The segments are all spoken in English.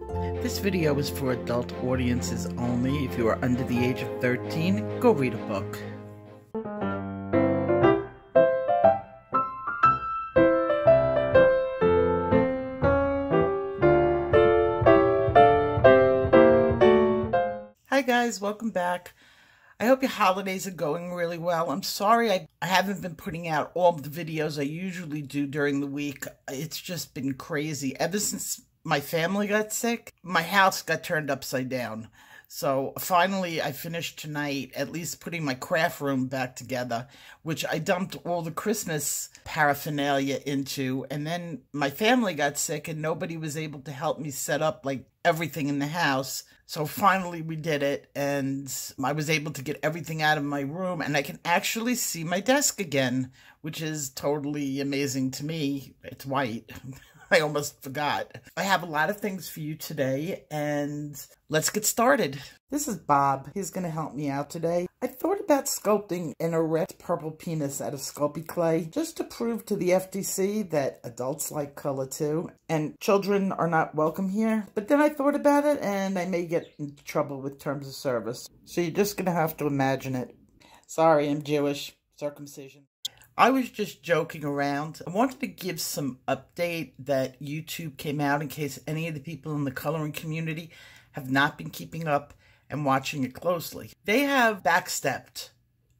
This video is for adult audiences only. If you are under the age of 13, go read a book. Hi guys, welcome back. I hope your holidays are going really well. I'm sorry I haven't been putting out all the videos I usually do during the week. It's just been crazy. Ever since my family got sick, my house got turned upside down. So finally I finished tonight at least putting my craft room back together, which I dumped all the Christmas paraphernalia into. And then my family got sick and nobody was able to help me set up like everything in the house. So finally we did it, and I was able to get everything out of my room, and I can actually see my desk again, which is totally amazing to me. It's white. I almost forgot. I have a lot of things for you today, and let's get started. This is Bob. He's going to help me out today. I thought about sculpting an erect purple penis out of Sculpey clay just to prove to the FTC that adults like color too, and children are not welcome here. But then I thought about it, and I may get into trouble with terms of service. So you're just going to have to imagine it. Sorry, I'm Jewish. Circumcision. I was just joking around. I wanted to give some update that YouTube came out in case any of the people in the coloring community have not been keeping up and watching it closely. They have backstepped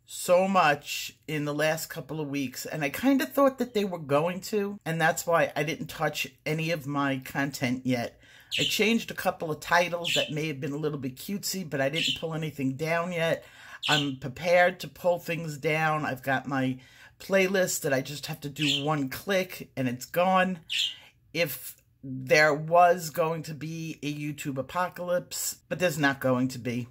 so much in the last couple of weeks, and I kind of thought that they were going to, and that's why I didn't touch any of my content yet. I changed a couple of titles that may have been a little bit cutesy, but I didn't pull anything down yet. I'm prepared to pull things down. I've got my playlist that I just have to do one click and it's gone. If there was going to be a YouTube apocalypse, but there's not going to be.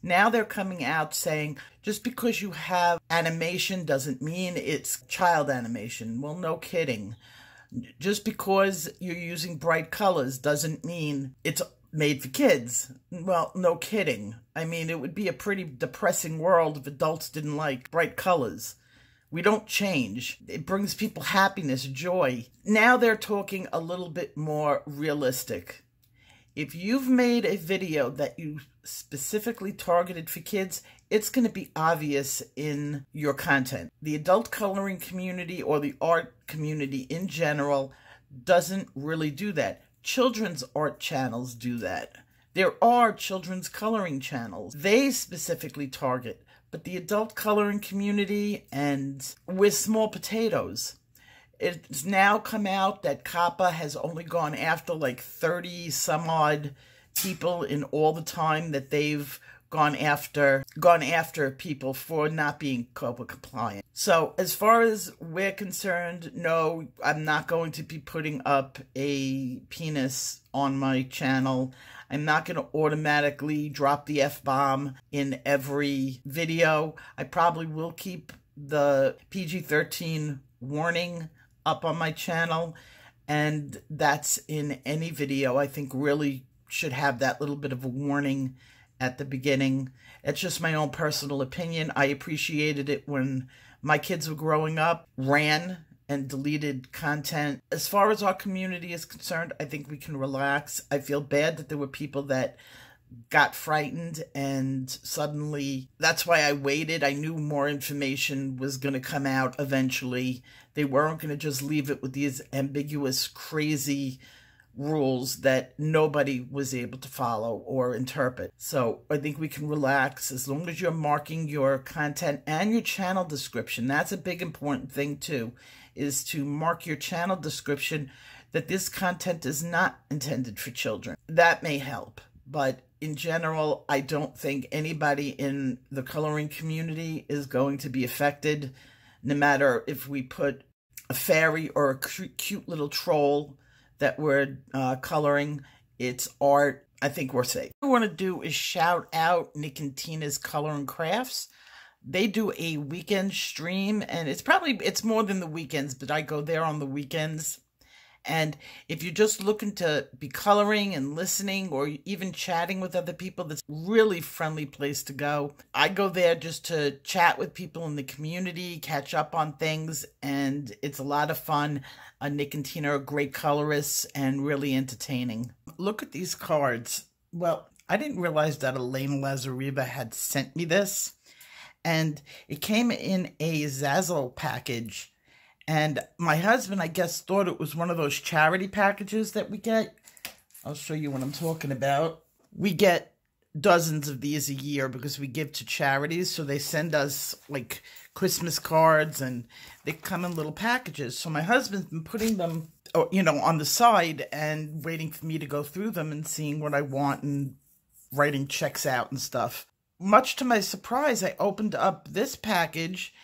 Now they're coming out saying just because you have animation doesn't mean it's child animation. Well, no kidding. Just because you're using bright colors doesn't mean it's made for kids. Well, no kidding. I mean, it would be a pretty depressing world if adults didn't like bright colors. We don't change. It brings people happiness, joy. Now they're talking a little bit more realistic. If you've made a video that you specifically targeted for kids, it's going to be obvious in your content. The adult coloring community or the art community in general doesn't really do that. Children's art channels do that. There are children's coloring channels. They specifically target. But the adult coloring community, and we're small potatoes. It's now come out that COPPA has only gone after like 30 some odd people in all the time that they've gone after people for not being COPPA compliant. So as far as we're concerned, no, I'm not going to be putting up a penis on my channel. I'm not going to automatically drop the F-bomb in every video. I probably will keep the PG-13 warning up on my channel, and that's in any video. I think really should have that little bit of a warning at the beginning. It's just my own personal opinion. I appreciated it when my kids were growing up, ran and deleted content. As far as our community is concerned, I think we can relax. I feel bad that there were people that got frightened, and suddenly, that's why I waited. I knew more information was going to come out eventually. They weren't going to just leave it with these ambiguous, crazy rules that nobody was able to follow or interpret. So I think we can relax as long as you're marking your content and your channel description. That's a big important thing too, is to mark your channel description that this content is not intended for children. That may help, but in general, I don't think anybody in the coloring community is going to be affected, no matter if we put a fairy or a cute little troll that we're coloring. It's art. I think we're safe. What I want to do is shout out Nick and Tina's Color and Crafts. They do a weekend stream, and it's more than the weekends, but I go there on the weekends. And if you're just looking to be coloring and listening or even chatting with other people, that's a really friendly place to go. I go there just to chat with people in the community, catch up on things, and it's a lot of fun. Nick and Tina are great colorists and really entertaining. Look at these cards. Well, I didn't realize that Elena Lazareva had sent me this. And it came in a Zazzle package. And my husband, I guess, thought it was one of those charity packages that we get. I'll show you what I'm talking about. We get dozens of these a year because we give to charities. So they send us like Christmas cards and they come in little packages. So my husband's been putting them, you know, on the side and waiting for me to go through them and seeing what I want and writing checks out and stuff. Much to my surprise, I opened up this package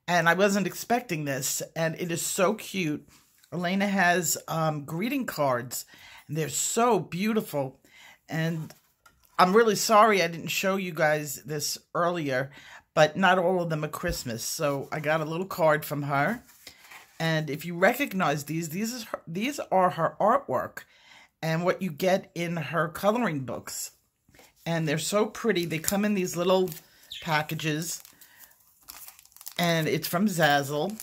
and I wasn't expecting this, and it is so cute. Elena has greeting cards, and they're so beautiful. And I'm really sorry I didn't show you guys this earlier, but not all of them are Christmas. So I got a little card from her. And if you recognize these are her artwork and what you get in her coloring books. And they're so pretty. They come in these little packages. And it's from Zazzle.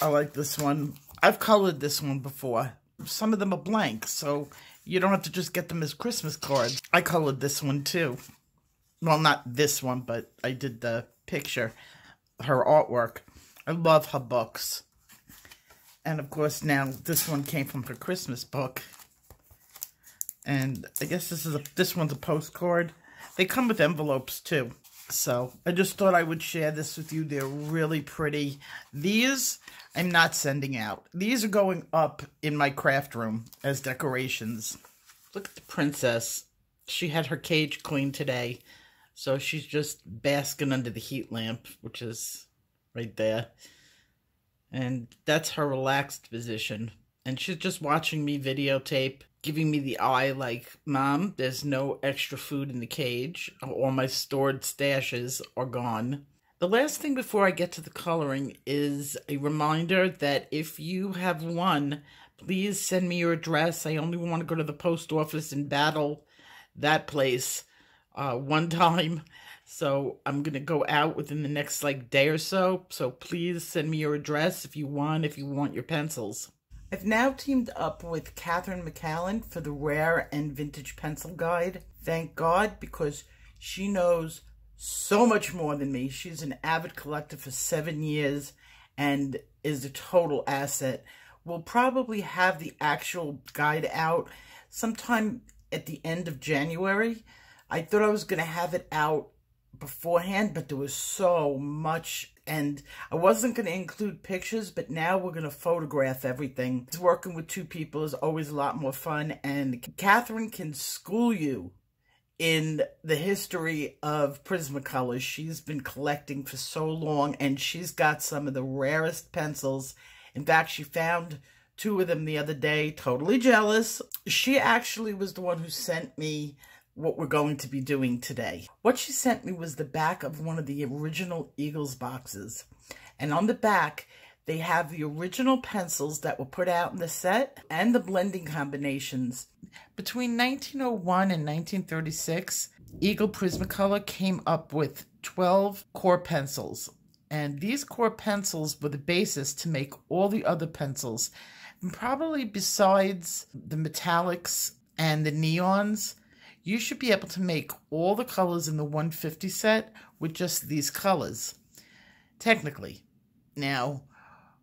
I like this one. I've colored this one before. Some of them are blank, so you don't have to just get them as Christmas cards. I colored this one too. Well, not this one, but I did the picture, her artwork. I love her books. And of course now this one came from her Christmas book. And I guess this one's a postcard. They come with envelopes too. So I just thought I would share this with you. They're really pretty. These I'm not sending out. These are going up in my craft room as decorations. Look at the princess. She had her cage cleaned today. So she's just basking under the heat lamp, which is right there. And that's her relaxed position. And she's just watching me videotape, giving me the eye like, Mom, there's no extra food in the cage. All my stored stashes are gone. The last thing before I get to the coloring is a reminder that if you have won, please send me your address. I only want to go to the post office and battle that place one time. So I'm going to go out within the next day or so. So please send me your address if you want your pencils. I've now teamed up with Catherine McCallan for the Rare and Vintage Pencil Guide. Thank God, because she knows so much more than me. She's an avid collector for 7 years and is a total asset. We'll probably have the actual guide out sometime at the end of January. I thought I was going to have it out beforehand, but there was so much, and I wasn't going to include pictures, but now we're going to photograph everything. Working with two people is always a lot more fun, and Catherine can school you in the history of Prismacolor. She's been collecting for so long, and she's got some of the rarest pencils. In fact, she found 2 of them the other day. Totally jealous. She actually was the one who sent me what we're going to be doing today. What she sent me was the back of one of the original Eagles boxes. And on the back, they have the original pencils that were put out in the set and the blending combinations. Between 1901 and 1936, Eagle Prismacolor came up with 12 core pencils. And these core pencils were the basis to make all the other pencils. And probably besides the metallics and the neons, you should be able to make all the colors in the 150 set with just these colors, technically. Now,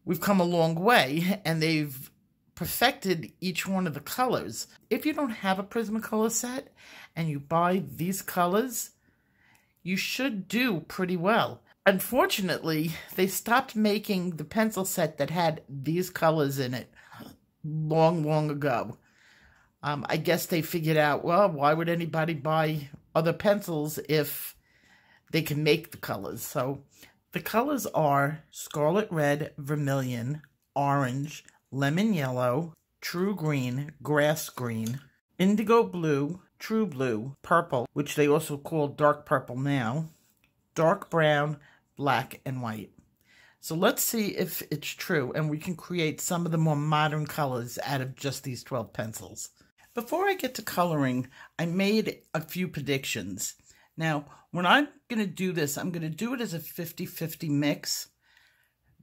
we've come a long way, and they've perfected each one of the colors. If you don't have a Prismacolor set and you buy these colors, you should do pretty well. Unfortunately, they stopped making the pencil set that had these colors in it long ago. I guess they figured out, well, why would anybody buy other pencils if they can make the colors? So the colors are scarlet red, vermilion, orange, lemon yellow, true green, grass green, indigo blue, true blue, purple, which they also call dark purple now, dark brown, black, and white. So let's see if it's true, and we can create some of the more modern colors out of just these 12 pencils. Before I get to coloring, I made a few predictions. Now, when I'm going to do this, I'm going to do it as a 50-50 mix.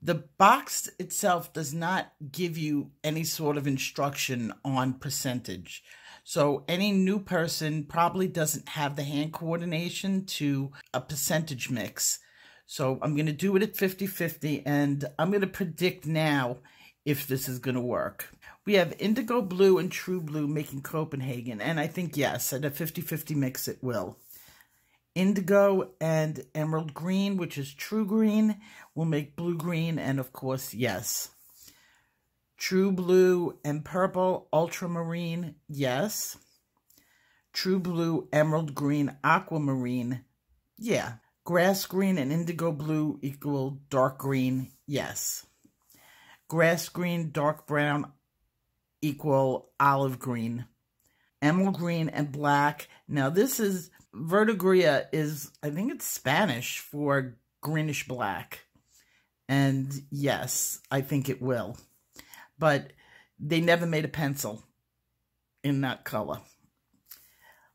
The box itself does not give you any sort of instruction on percentage. So any new person probably doesn't have the hand coordination to a percentage mix. So I'm going to do it at 50-50, and I'm going to predict now if this is going to work. We have indigo blue and true blue making Copenhagen, and I think yes, at a 50-50 mix it will. Indigo and emerald green, which is true green, will make blue green, and of course, yes. True blue and purple ultramarine, yes. True blue, emerald green, aquamarine, yeah. Grass green and indigo blue equal dark green, yes. Grass green, dark brown equal olive green. Emerald green and black. Now this is, verdigris is, I think it's Spanish for greenish black. And yes, I think it will. But they never made a pencil in that color.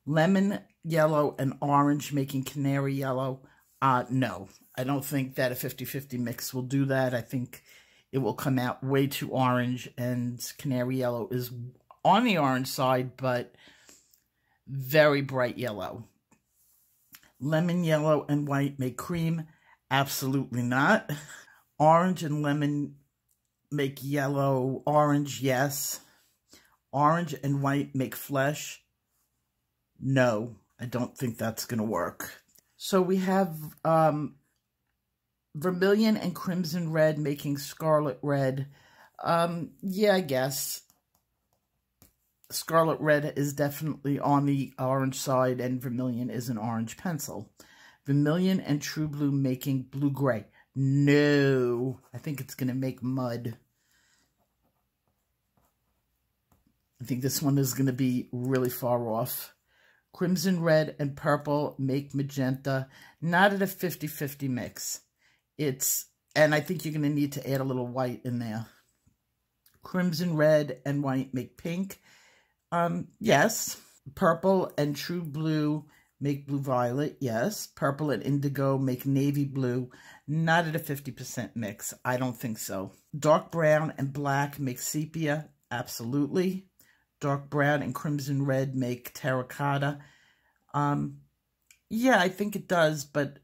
Lemon yellow and orange making canary yellow. No, I don't think that a 50-50 mix will do that. I think it will come out way too orange, and canary yellow is on the orange side, but very bright yellow. Lemon yellow and white make cream. Absolutely not. Orange and lemon make yellow. Orange, yes. Orange and white make flesh. No, I don't think that's going to work. So we have vermilion and crimson red making scarlet red. Yeah, I guess. Scarlet red is definitely on the orange side, and vermilion is an orange pencil. Vermilion and true blue making blue gray. No, I think it's going to make mud. I think this one is going to be really far off. Crimson red and purple make magenta. Not at a 50-50 mix. And I think you're going to need to add a little white in there. Crimson red and white make pink. Yes. Purple and true blue make blue violet. Yes. Purple and indigo make navy blue. Not at a 50% mix. I don't think so. Dark brown and black make sepia. Absolutely. Dark brown and crimson red make terracotta. Yeah, I think it does, but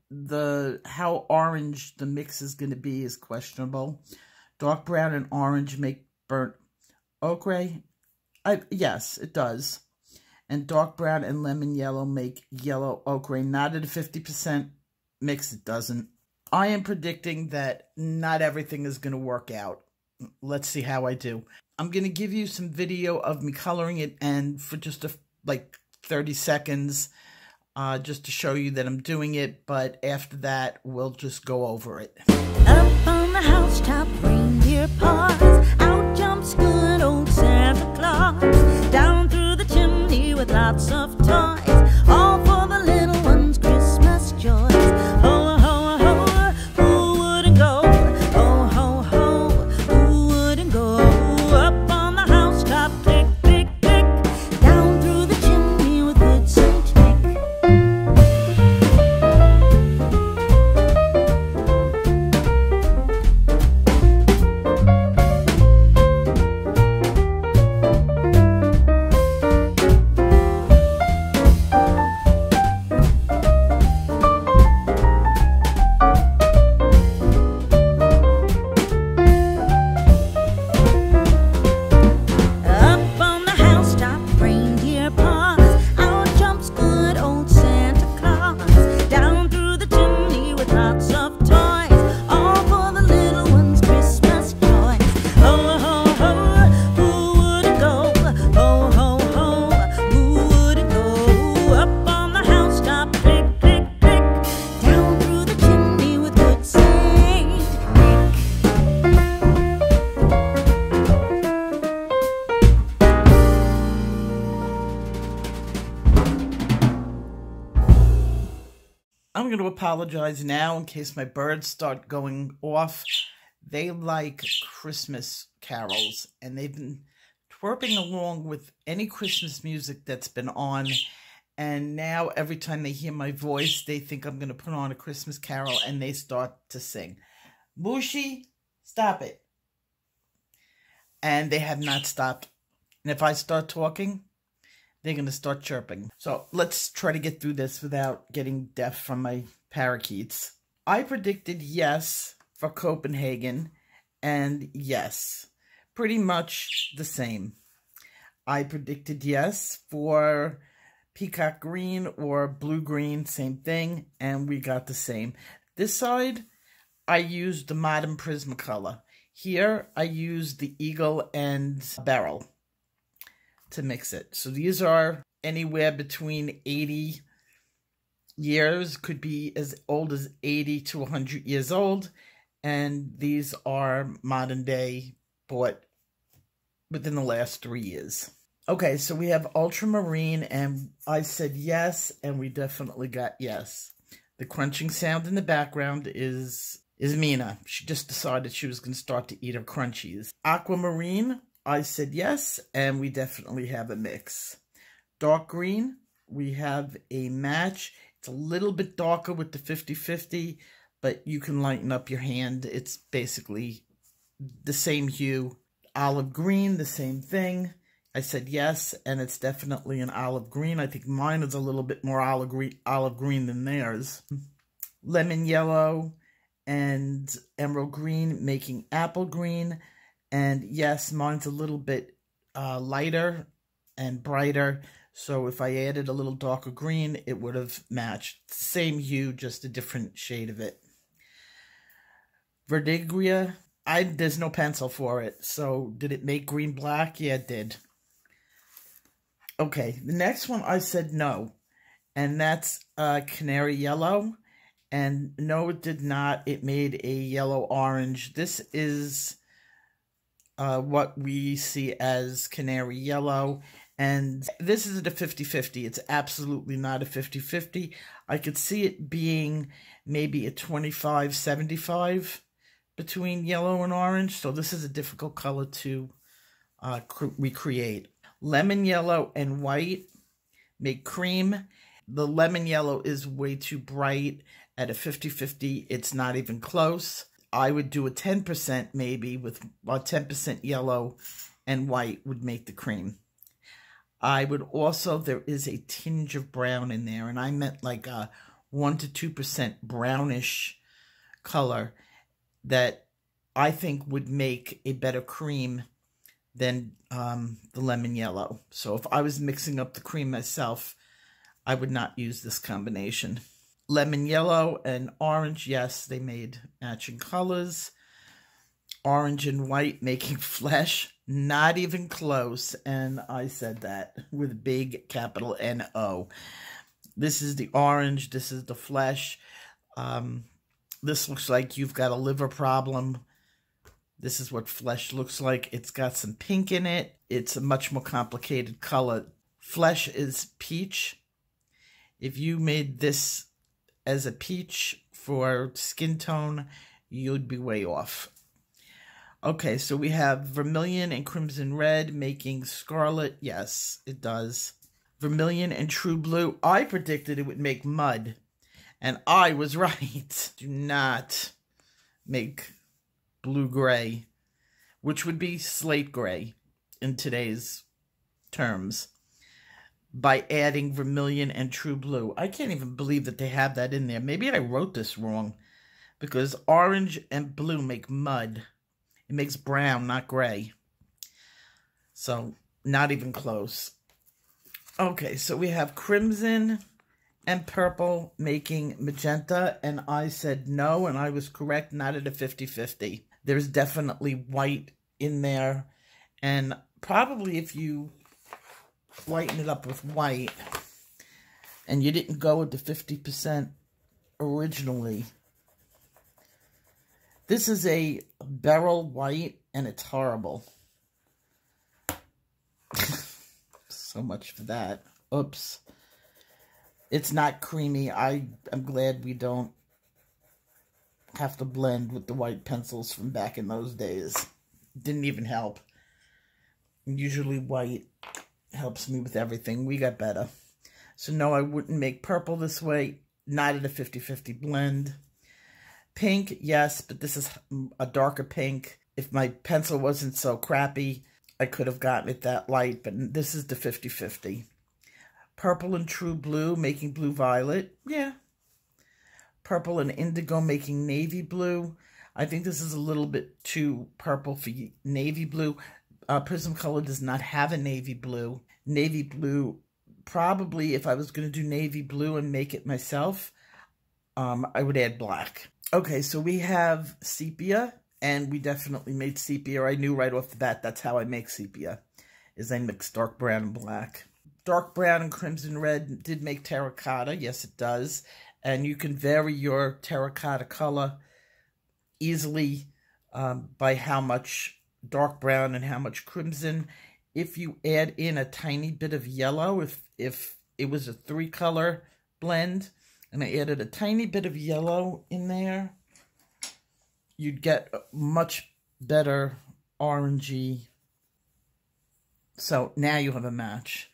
how orange the mix is going to be is questionable. Dark brown and orange make burnt ochre. Yes, it does. And dark brown and lemon yellow make yellow ochre. Not at a 50% mix, it doesn't. I am predicting that not everything is going to work out. Let's see how I do. I'm going to give you some video of me coloring it, and for just like 30 seconds, just to show you that I'm doing it, but after that, we'll just go over it. Up on the housetop, reindeer paws, out jumps good old Santa Claus, down through the chimney with lots of toys, all for the little ones' Christmas joys. Ho, ho, ho, who wouldn't go? Ho, ho, ho, who wouldn't go? Up on the housetop, click, click, click, down through the chimney with good Saint Nick. I'm going to apologize now in case my birds start going off. They like Christmas carols, and they've been twerping along with any Christmas music that's been on. And now every time they hear my voice, they think I'm going to put on a Christmas carol, and they start to sing. Mushi, Stop it. And they have not stopped. And if I start talking, they're going to start chirping. So let's try to get through this without getting deaf from my parakeets. I predicted yes for Copenhagen, and yes, pretty much the same. I predicted yes for peacock green or blue green, same thing, and we got the same. This side, I used the modern Prismacolor. Here, I used the Eagle and Beryl to mix it. So these are anywhere between 80 years, could be as old as 80 to 100 years old, and these are modern day, bought within the last 3 years. Okay, so we have ultramarine, and I said yes, and we definitely got yes. The crunching sound in the background is Mina. She just decided she was going to start to eat her crunchies. Aquamarine, I said yes, and we definitely have a mix. Dark green, we have a match. It's a little bit darker with the 50-50, but you can lighten up your hand. It's basically the same hue. Olive green, the same thing. I said yes, and it's definitely an olive green. I think mine is a little bit more olive green than theirs. Lemon yellow and emerald green making apple green. And yes, mine's a little bit lighter and brighter. So if I added a little darker green, it would have matched. Same hue, just a different shade of it. Verdigris, there's no pencil for it. So did it make green black? Yeah, it did. Okay, the next one I said no. And that's canary yellow. And no, it did not. It made a yellow orange. This is what we see as canary yellow. And this is a 50-50. It's absolutely not a 50-50. I could see it being maybe a 25-75 between yellow and orange. So this is a difficult color to recreate. Lemon yellow and white make cream. The lemon yellow is way too bright. At a 50-50, it's not even close. I would do a 10% maybe, with 10% yellow and white would make the cream. I would also, there is a tinge of brown in there, and I meant like a 1 to 2% brownish color that I think would make a better cream than the lemon yellow. So if I was mixing up the cream myself, I would not use this combination. Lemon yellow and orange, yes, they made matching colors. Orange and white making flesh, not even close. And I said that with big capital N-O. This is the orange, this is the flesh. This looks like you've got a liver problem. This is what flesh looks like. It's got some pink in it. It's a much more complicated color. Flesh is peach. If you made this as a peach for skin tone, you'd be way off. Okay, so we have vermilion and crimson red making scarlet. Yes, it does. Vermilion and true blue. I predicted it would make mud, and I was right. Do not make blue-gray, which would be slate gray in today's terms, by adding vermilion and true blue. I can't even believe that they have that in there. Maybe I wrote this wrong, because orange and blue make mud. It makes brown, not gray. So, not even close. Okay, so we have crimson and purple making magenta, and I said no, and I was correct, not at a 50-50. There's definitely white in there, and probably if you lighten it up with white, and you didn't go with the 50% originally. This is a beryl white, and it's horrible. So much for that. Oops. It's not creamy. I'm glad we don't have to blend with the white pencils from back in those days. Didn't even help. Usually white helps me with everything. We got better. So no, I wouldn't make purple this way. Not at a 50-50 blend. Pink, yes, but this is a darker pink. If my pencil wasn't so crappy, I could have gotten it that light, but this is the 50-50. Purple and true blue, making blue violet. Yeah. Purple and indigo, making navy blue. I think this is a little bit too purple for navy blue. Prismacolor does not have a navy blue. Navy blue, probably if I was going to do navy blue and make it myself, I would add black. Okay, so we have sepia, and we definitely made sepia. I knew right off the bat that's how I make sepia, is I mix dark brown and black. Dark brown and crimson red did make terracotta. Yes, it does. And you can vary your terracotta color easily by how much dark brown and how much crimson. If you add in a tiny bit of yellow, if it was a 3-color blend, and I added a tiny bit of yellow in there, you'd get a much better orangey. So now you have a match,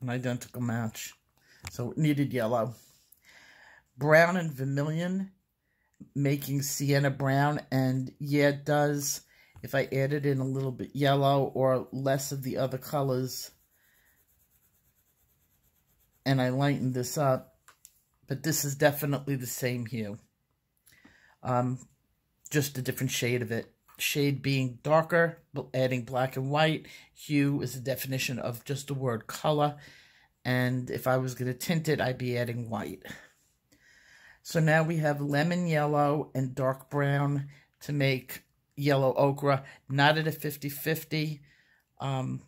an identical match. So it needed yellow. Brown and vermilion, making sienna brown, and yeah, it does. If I added in a little bit yellow or less of the other colors, and I lightened this up, but this is definitely the same hue. Just a different shade of it. Shade being darker, adding black and white. Hue is the definition of just the word color. And if I was going to tint it, I'd be adding white. So now we have lemon yellow and dark brown to make yellow ochre. Not at a 50-50. All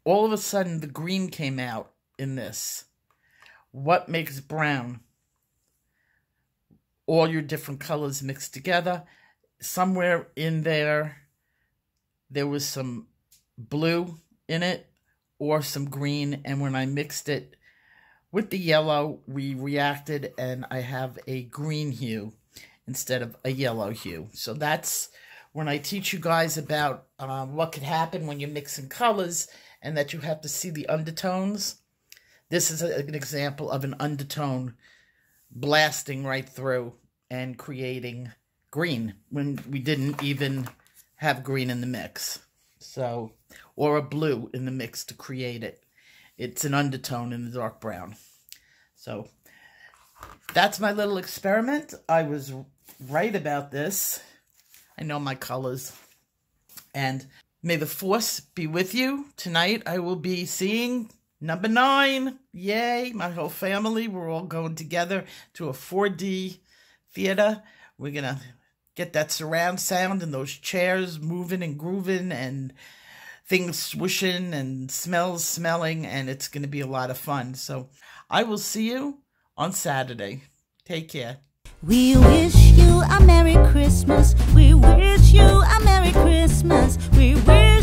of a sudden, the green came out in this. What makes brown? All your different colors mixed together. Somewhere in there was some blue in it or some green. And when I mixed it with the yellow, we reacted and I have a green hue instead of a yellow hue. So that's when I teach you guys about what could happen when you're mixing colors and that you have to see the undertones. This is an example of an undertone blasting right through and creating green when we didn't even have green in the mix. So, or a blue in the mix to create it. It's an undertone in the dark brown. So, that's my little experiment. I was right about this. I know my colors. And may the force be with you. Tonight I will be seeing number 9, yay, my whole family. We're all going together to a 4D theater. We're going to get that surround sound and those chairs moving and grooving and things swooshing and smells smelling, and it's going to be a lot of fun. So I will see you on Saturday. Take care. We wish you a Merry Christmas. We wish you a Merry Christmas. We wish